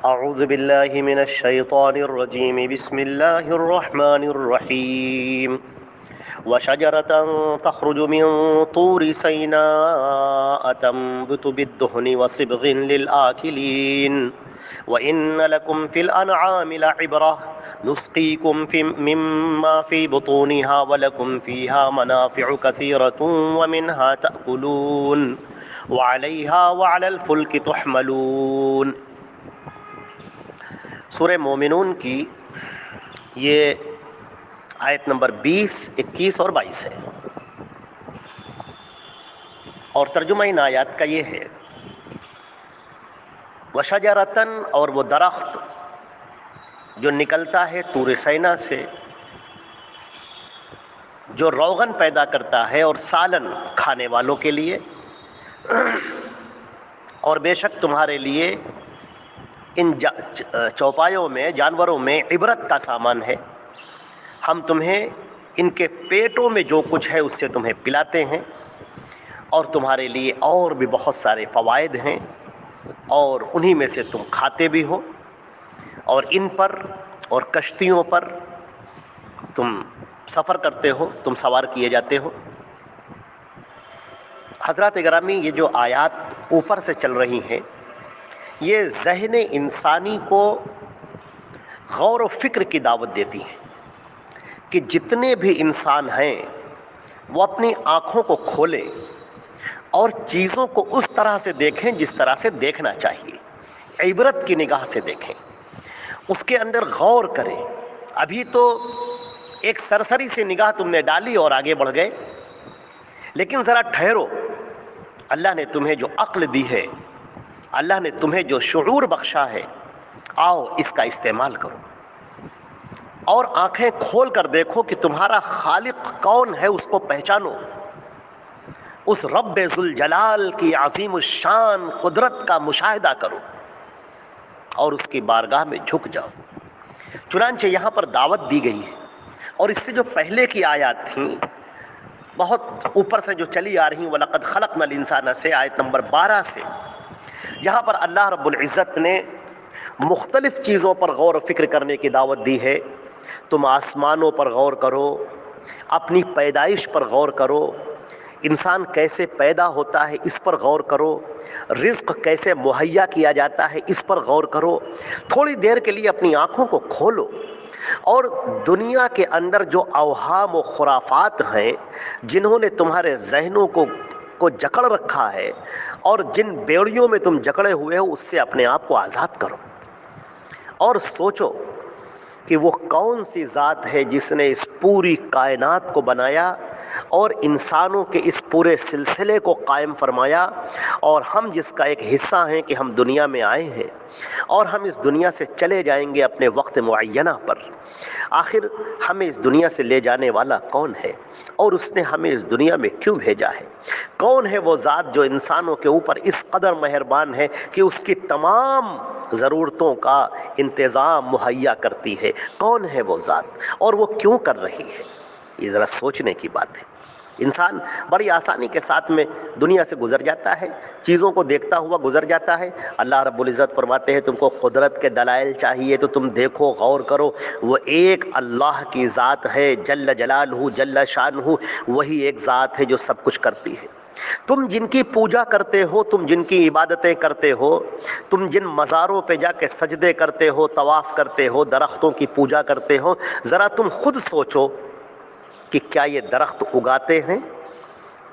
اعوذ باللہ من الشیطان الرجیم بسم اللہ الرحمن الرحیم وشجرة تخرج من طور سیناء تنبت بالدهن وصبغ للآکلین وإن لكم في الأنعام لعبرة نسقيكم مما في بطونها ولكم فيها منافع كثيرة ومنها تأكلون وعليها وعلى الفلك تحملون۔ سورہ مومنون کی یہ آیت نمبر 20، 21 اور 22 ہے، اور ترجمہ ان آیات کا یہ ہے وشجرتن، اور وہ درخت جو نکلتا ہے طور سینا سے، جو روغن پیدا کرتا ہے اور سالن کھانے والوں کے لیے، اور بے شک تمہارے لیے ان چوپایوں میں، جانوروں میں عبرت کا سامان ہے۔ ہم تمہیں ان کے پیٹوں میں جو کچھ ہے اس سے تمہیں پلاتے ہیں، اور تمہارے لیے اور بھی بہت سارے فوائد ہیں، اور انہی میں سے تم کھاتے بھی ہو، اور ان پر اور کشتیوں پر تم سفر کرتے ہو، تم سوار کیے جاتے ہو۔ حضرات گرامی، یہ جو آیات اوپر سے چل رہی ہیں، یہ ذہن انسانی کو غور و فکر کی دعوت دیتی ہیں کہ جتنے بھی انسان ہیں وہ اپنی آنکھوں کو کھولیں اور چیزوں کو اس طرح سے دیکھیں جس طرح سے دیکھنا چاہیے، عبرت کی نگاہ سے دیکھیں، اس کے اندر غور کریں۔ ابھی تو ایک سرسری سی نگاہ تم نے ڈالی اور آگے بڑھ گئے، لیکن ذرا ٹھہرو۔ اللہ نے تمہیں جو عقل دی ہے، اللہ نے تمہیں جو شعور بخشا ہے، آؤ اس کا استعمال کرو، اور آنکھیں کھول کر دیکھو کہ تمہارا خالق کون ہے، اس کو پہچانو، اس رب ذوالجلال کی عظیم الشان قدرت کا مشاہدہ کرو، اور اس کی بارگاہ میں جھک جاؤ۔ چنانچہ یہاں پر دعوت دی گئی ہے، اور اس سے جو پہلے کی آیات تھیں، بہت اوپر سے جو چلی آ رہی وَلَقَدْ خَلَقْنَا الْإِنسَانَ سے، آیت نمبر 12 سے، یہاں پر اللہ رب العزت نے مختلف چیزوں پر غور و فکر کرنے کی دعوت دی ہے۔ تم آسمانوں پر غور کرو، اپنی پیدائش پر غور کرو، انسان کیسے پیدا ہوتا ہے اس پر غور کرو، رزق کیسے مہیا کیا جاتا ہے اس پر غور کرو۔ تھوڑی دیر کے لیے اپنی آنکھوں کو کھولو، اور دنیا کے اندر جو اوہام و خرافات ہیں، جنہوں نے تمہارے ذہنوں کو جکڑ رکھا ہے، اور جن بیڑیوں میں تم جکڑے ہوئے ہو، اس سے اپنے آپ کو آزاد کرو، اور سوچو کہ وہ کون سی ذات ہے جس نے اس پوری کائنات کو بنایا اور انسانوں کے اس پورے سلسلے کو قائم فرمایا، اور ہم جس کا ایک حصہ ہیں کہ ہم دنیا میں آئے ہیں، اور ہم اس دنیا سے چلے جائیں گے اپنے وقت معینہ پر۔ آخر ہمیں اس دنیا سے لے جانے والا کون ہے، اور اس نے ہمیں اس دنیا میں کیوں بھیجا ہے؟ کون ہے وہ ذات جو انسانوں کے اوپر اس قدر مہربان ہے کہ اس کی تمام ضرورتوں کا انتظام مہیا کرتی ہے؟ کون ہے وہ ذات، اور وہ کیوں کر رہی ہے؟ یہ ذرا سوچنے کی بات ہے۔ انسان بڑی آسانی کے ساتھ میں دنیا سے گزر جاتا ہے، چیزوں کو دیکھتا ہوا گزر جاتا ہے۔ اللہ رب العزت فرماتے ہیں تم کو قدرت کے دلائل چاہیے تو تم دیکھو، غور کرو، وہ ایک اللہ کی ذات ہے، جل جلالہ جل شانہ، وہی ایک ذات ہے جو سب کچھ کرتی ہے۔ تم جن کی پوجا کرتے ہو، تم جن کی عبادتیں کرتے ہو، تم جن مزاروں پہ جا کے سجدے کرتے ہو، طواف کرتے ہو، درختوں کی پوجا کرتے ہو، ذرا تم خود سوچو کہ کیا یہ درخت اگاتے ہیں؟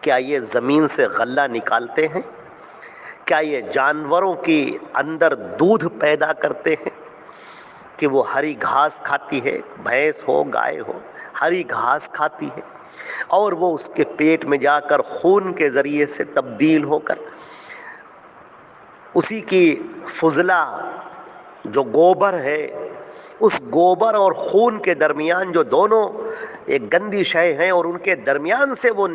کیا یہ زمین سے غلہ نکالتے ہیں؟ کیا یہ جانوروں کی اندر دودھ پیدا کرتے ہیں کہ وہ ہری گھاس کھاتی ہے؟ بھینس ہو، گائے ہو، ہری گھاس کھاتی ہے، اور وہ اس کے پیٹ میں جا کر خون کے ذریعے سے تبدیل ہو کر اسی کی فضلہ جو گوبر ہے، اس گوبر اور خون کے درمیان جو دونوں ایک گندی شے ہیں، اور ان کے درمیان سے وہ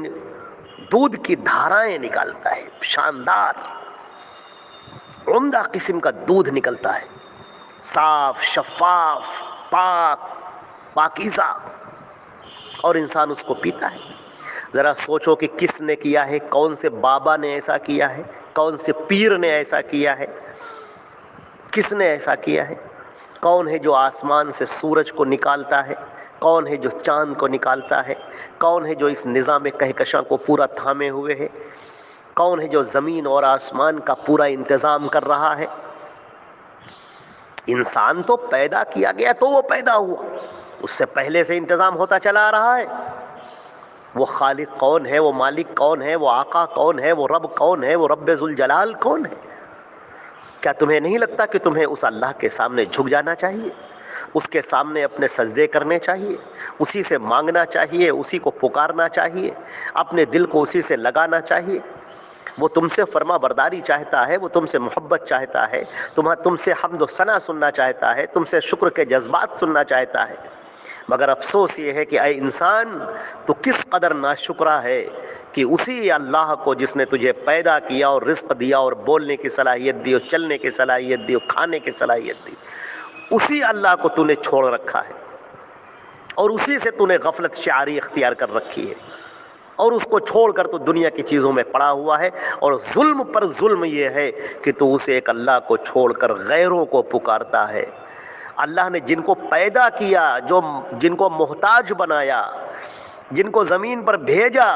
دودھ کی دھارائیں نکالتا ہے، شاندار عمدہ قسم کا دودھ نکلتا ہے، صاف، شفاف، پاک، پاکیزہ، اور انسان اس کو پیتا ہے۔ ذرا سوچو کہ کس نے کیا ہے، کون سے بابا نے ایسا کیا ہے، کون سے پیر نے ایسا کیا ہے، کس نے ایسا کیا ہے؟ کون ہے جو آسمان سے سورج کو نکالتا ہے؟ کون ہے جو چاند کو نکالتا ہے؟ کون ہے جو اس نظام کہکشاں کو پورا تھامے ہوئے ہے؟ کون ہے جو زمین اور آسمان کا پورا انتظام کر رہا ہے؟ انسان تو پیدا کیا گیا تو وہ پیدا ہوا، اس سے پہلے سے انتظام ہوتا چلا آ رہا ہے۔ وہ خالق کون ہے؟ وہ مالک کون ہے؟ وہ آقا کون ہے؟ وہ رب کون ہے؟ وہ رب ذوالجلال کون ہے؟ کیا تمہیں نہیں لگتا کہ تمہیں اس اللہ کے سامنے جھک جانا چاہیے، اس کے سامنے اپنے سجدے کرنے چاہیے، اسی سے مانگنا چاہیے، اسی کو پکارنا چاہیے، اپنے دل کو اسی سے لگانا چاہیے؟ وہ تم سے فرما برداری چاہتا ہے، وہ تم سے محبت چاہتا ہے، تم سے حمد و ثنا سننا چاہتا ہے، تم سے شکر کے جذبات سننا چاہتا ہے۔ مگر افسوس یہ ہے کہ اے انسان، تو کس قدر ناشکرا ہے کہ اسی اللہ کو جس نے تجھے پیدا کیا اور رزق دیا اور بولنے کی صلاحیت دی اور چلنے کی صلاحیت دی اور کھانے کی صلاحیت دی، اسی اللہ کو تو نے چھوڑ رکھا ہے اور اسی سے تو نے غفلت شعاری اختیار کر رکھی ہے، اور اس کو چھوڑ کر تو دنیا کی چیزوں میں پڑا ہوا ہے۔ اور ظلم پر ظلم یہ ہے کہ تو اسے ایک اللہ کو چھوڑ کر غیروں کو پکارتا ہے۔ اللہ نے جن کو پیدا کیا، جن کو محتاج بنایا، جن کو زمین پر بھیجا،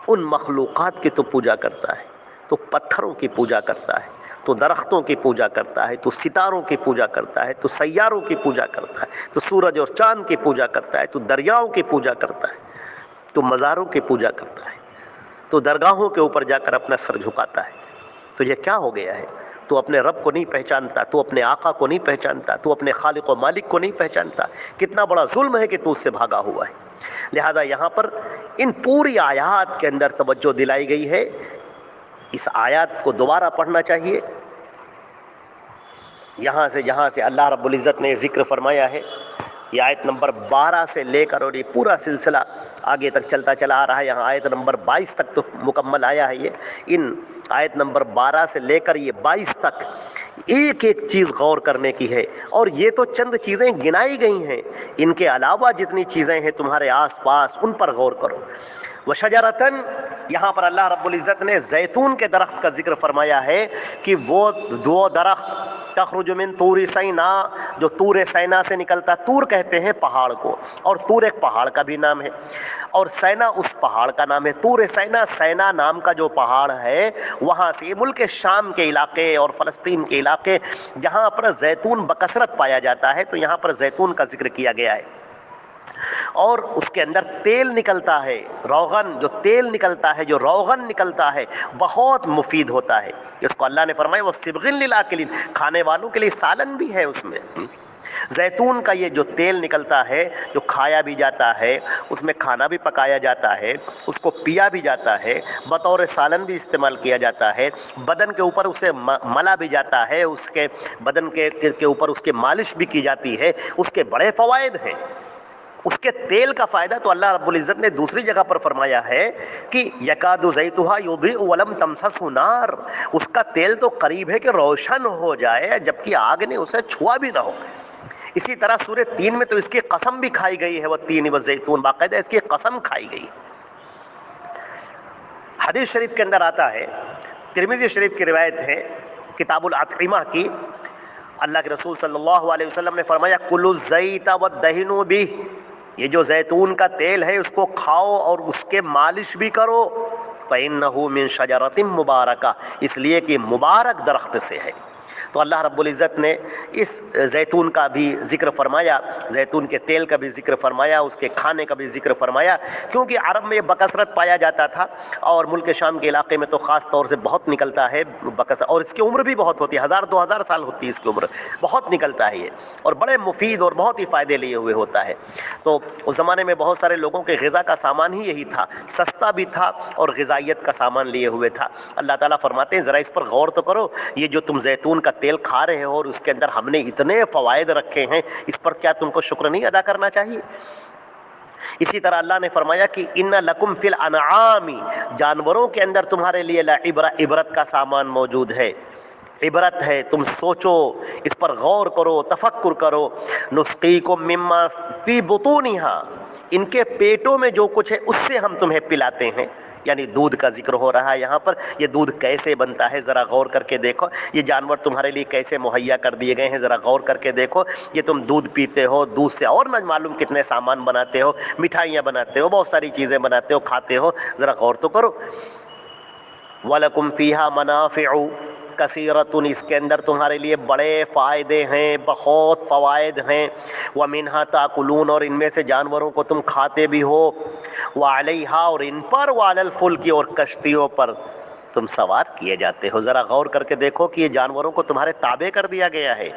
ان مخلوقات کی تو پوجا کرتا ہے، تو پتھروں کی پوجا کرتا ہے، تو درختوں کی پوجا کرتا ہے، تو ستاروں کی پوجا کرتا ہے، تو سیاروں کی پوجا کرتا ہے، تو سورج اور چاند کی پوجا کرتا ہے، تو دریاؤں کی پوجا کرتا ہے، تو مزاروں کی پوجا کرتا ہے، تو درگاہوں کے اوپر جا کر اپنا سر جھکاتا ہے۔ تو یہ کیا ہو گیا ہے؟ تو اپنے رب کو نہیں پہچانتا، تو اپنے آقا کو نہیں پہچانتا، تو اپنے خالق و مالک کو نہیں پہچانتا۔ کتنا بڑا ظلم ہے کہ تو اس سے بھاگا ہوا ہے۔ لہذا یہاں پر ان پوری آیات کے اندر توجہ دلائی گئی ہے۔ اس آیات کو دوبارہ پڑھنا چاہیے۔ جہاں سے اللہ رب العزت نے ذکر فرمایا ہے، یہ آیت نمبر 12 سے لے کر اور یہ پورا سلسلہ آگے تک چلتا چلا آ رہا ہے۔ یہاں آیت نمبر 22 تک تو مکمل آیا ہے۔ ان آیت نمبر 12 سے لے کر یہ 22 تک ایک ایک چیز غور کرنے کی ہے، اور یہ تو چند چیزیں گنائی گئی ہیں، ان کے علاوہ جتنی چیزیں ہیں تمہارے آس پاس ان پر غور کرو۔ وشجرتن، یہاں پر اللہ رب العزت نے زیتون کے درخت کا ذکر فرمایا ہے کہ وہ دو درخت تخرج من طور سینا، جو طور سینا سے نکلتا، طور کہتے ہیں پہاڑ کو، اور طور ایک پہاڑ کا بھی نام ہے، اور سینا اس پہاڑ کا نام ہے۔ طور سینا، سینا نام کا جو پہاڑ ہے، وہاں سے ملک شام کے علاقے اور فلسطین کے علاقے جہاں پر زیتون بکثرت پایا جاتا ہے، تو یہاں پر زیتون کا ذکر کیا گیا ہے۔ اور اس کے اندر تیل نکلتا ہے، روغن، جو تیل نکلتا ہے، جو روغن نکلتا ہے، بہت مفید ہوتا ہے۔ اس کو اللہ نے فرمایا وہ سبغن للآکلین، کھانے والوں کے لیے سالن بھی ہے اس میں۔ زیتون کا یہ جو تیل نکلتا ہے، جو کھایا بھی جاتا ہے، اس میں کھانا بھی پکایا جاتا ہے، اس کو پیا بھی جاتا ہے، بطور سالن بھی استعمال کیا جاتا ہے، بدن کے اوپر اسے ملا بھی جاتا ہے، اس کے بدن کے اوپر اس کی مالش بھی کی جاتی ہے۔ اس کے بڑے فوائد ہیں۔ اس کے تیل کا فائدہ تو اللہ رب العزت نے دوسری جگہ پر فرمایا ہے کہ یکاد زیتھا یضیء ولم تمسسہ نار، اس کا تیل تو قریب ہے کہ روشن ہو جائے جبکہ آگ نے اسے چھوا بھی نہ ہو۔ اسی طرح سورہ 3 میں تو اس کی قسم بھی کھائی گئی ہے، وہ تین والزیتون، باقاعدہ اس کی قسم کھائی گئی۔ حدیث شریف کے اندر آتا ہے، ترمذی شریف کی روایت ہے کتاب الاطعمہ کی، اللہ کے رسول صلی اللہ علیہ وسلم نے فرمایا کلوا الزیت وادہنوا بہ، یہ جو زیتون کا تیل ہے اس کو کھاؤ اور اس کے مالش بھی کرو، فإنہ من شجرۃ مبارکہ، اس لیے کہ مبارک درخت سے ہے۔ تو اللہ رب العزت نے اس زیتون کا بھی ذکر فرمایا، زیتون کے تیل کا بھی ذکر فرمایا، اس کے کھانے کا بھی ذکر فرمایا، کیونکہ عرب میں یہ بکثرت پایا جاتا تھا، اور ملک شام کے علاقے میں تو خاص طور سے بہت نکلتا ہے بکثرت، اور اس کی عمر بھی بہت ہوتی ہے، 1000-2000 سال ہوتی ہے اس کی عمر، بہت نکلتا ہے یہ، اور بڑے مفید اور بہت ہی فائدے لیے ہوئے ہوتا ہے۔ تو اس زمانے میں بہت سارے لوگوں کے غذا کا سامان ہی یہی تھا، سستا بھی تھا اور غذائیت کا سامان لیے ہوئے تھا۔ اللہ تعالیٰ فرماتے ہیں ذرا اس پر غور تو کرو، یہ جو تم زیتون کا تیل کھا رہے ہو اور اس کے اندر ہم نے اتنے فوائد رکھے ہیں، اس پر کیا تم کو شکر نہیں ادا کرنا چاہیے؟ اسی طرح اللہ نے فرمایا کہ ان لکم فی الانعام، جانوروں کے اندر تمہارے لیے عبرت کا سامان موجود ہے، عبرت ہے، تم سوچو، اس پر غور کرو، تفکر کرو۔ نسقیکم مما فی بطونہا، ان کے پیٹوں میں جو کچھ ہے اس سے ہم تمہیں پلاتے ہیں۔ یعنی دودھ کا ذکر ہو رہا ہے یہاں پر. یہ دودھ کیسے بنتا ہے ذرا غور کر کے دیکھو. یہ جانور تمہارے لیے کیسے مہیا کر دیے گئے ہیں ذرا غور کر کے دیکھو. یہ تم دودھ پیتے ہو, دودھ سے اور نہ معلوم کتنے سامان بناتے ہو, مٹھائیاں بناتے ہو, بہت ساری چیزیں بناتے ہو, کھاتے ہو. ذرا غور تو کرو. وَلَكُمْ فِيهَا مَنَافِعُ کثیرۃ, اس کے اندر تمہارے لیے بڑے فائدے ہیں, بہت فوائد ہیں. وَمِنْهَا تَأْكُلُونَ, اور ان میں سے جانوروں کو تم کھاتے بھی ہو. وَعَلَيْهَا, اور ان پر, وَعَلَى الْفُلْكِ, اور کشتیوں پر تم سوار کیے جاتے ہو. ذرا غور کر کے دیکھو کہ یہ جانوروں کو تمہارے تابع کر دیا گیا ہے.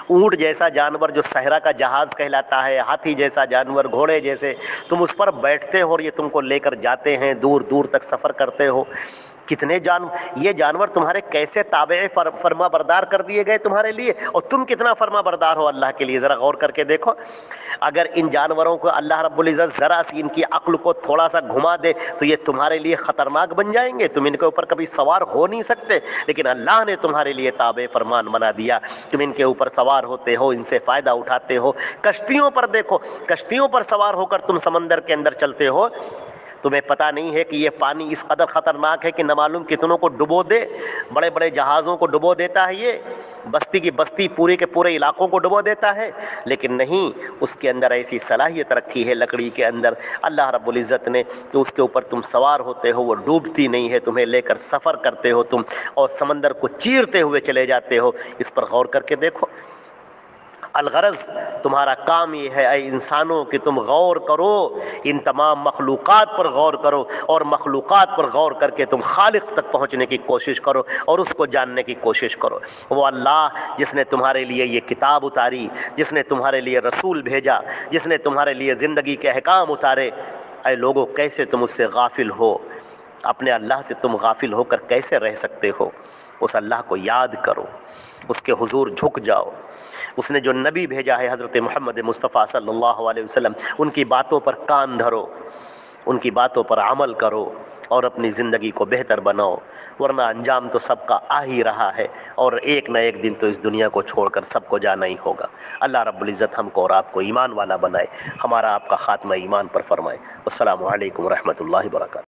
اونٹ جیسا جانور جو صحرا کا جہاز کہلاتا ہے, ہاتھی جیسا جانور, گھوڑے جیسے, تم اس پر بیٹھتے ہو اور یہ تم کو لے کر جاتے ہیں, دور دور تک سفر کرتے ہو. کتنے یہ جانور تمہارے کیسے تابع فرما بردار کر دیے گئے تمہارے لیے, اور تم کتنا فرما بردار ہو اللہ کے لیے. ذرا غور کر کے دیکھو. اگر ان جانوروں کو اللہ رب العزت ذرا سی ان کی عقل کو تھوڑا سا گھما دے تو یہ تمہارے لیے خطرناک بن جائیں گے, تم ان کے اوپر کبھی سوار ہو نہیں سکتے. لیکن اللہ نے تمہارے لیے تابع فرمان بنا دیا, تم ان کے اوپر سوار ہوتے ہو, ان سے فائدہ اٹھاتے ہو. کشتیوں پر دیکھو, کشتیوں پر سوار ہو کر تم سمندر کے اندر چلتے ہو. تمہیں پتہ نہیں ہے کہ یہ پانی اس قدر خطرناک ہے کہ نہ معلوم کتنوں کو ڈبو دے. بڑے بڑے جہازوں کو ڈبو دیتا ہے, یہ بستی کی بستی پورے کے پورے علاقوں کو ڈبو دیتا ہے. لیکن نہیں, اس کے اندر ایسی صلاحیت رکھی ہے لکڑی کے اندر اللہ رب العزت نے کہ اس کے اوپر تم سوار ہوتے ہو, وہ ڈوبتی نہیں ہے, تمہیں لے کر سفر کرتے ہو تم, اور سمندر کو چیرتے ہوئے چلے جاتے ہو. اس پر غور کر کے دیکھو. الغرض تمہارا کام یہ ہے اے انسانوں کہ تم غور کرو, ان تمام مخلوقات پر غور کرو, اور مخلوقات پر غور کر کے تم خالق تک پہنچنے کی کوشش کرو اور اس کو جاننے کی کوشش کرو. وہ اللہ جس نے تمہارے لیے یہ کتاب اتاری, جس نے تمہارے لیے رسول بھیجا, جس نے تمہارے لیے زندگی کے احکام اتارے, اے لوگوں کیسے تم اس سے غافل ہو؟ اپنے اللہ سے تم غافل ہو کر کیسے رہ سکتے ہو؟ اس اللہ کو یاد کرو, اس کے حضور جھک جاؤ. اس نے جو نبی بھیجا ہے حضرت محمد مصطفیٰ صلی اللہ علیہ وسلم, ان کی باتوں پر کان دھرو, ان کی باتوں پر عمل کرو اور اپنی زندگی کو بہتر بناؤ. ورنہ انجام تو سب کا آ ہی رہا ہے, اور ایک نہ ایک دن تو اس دنیا کو چھوڑ کر سب کو جانا ہی ہوگا. اللہ رب العزت ہم کو اور آپ کو ایمان والا بنائے, ہمارا آپ کا خاتمہ ایمان پر فرمائے. السلام علیکم ورحمۃ اللہ وبرکاتہ.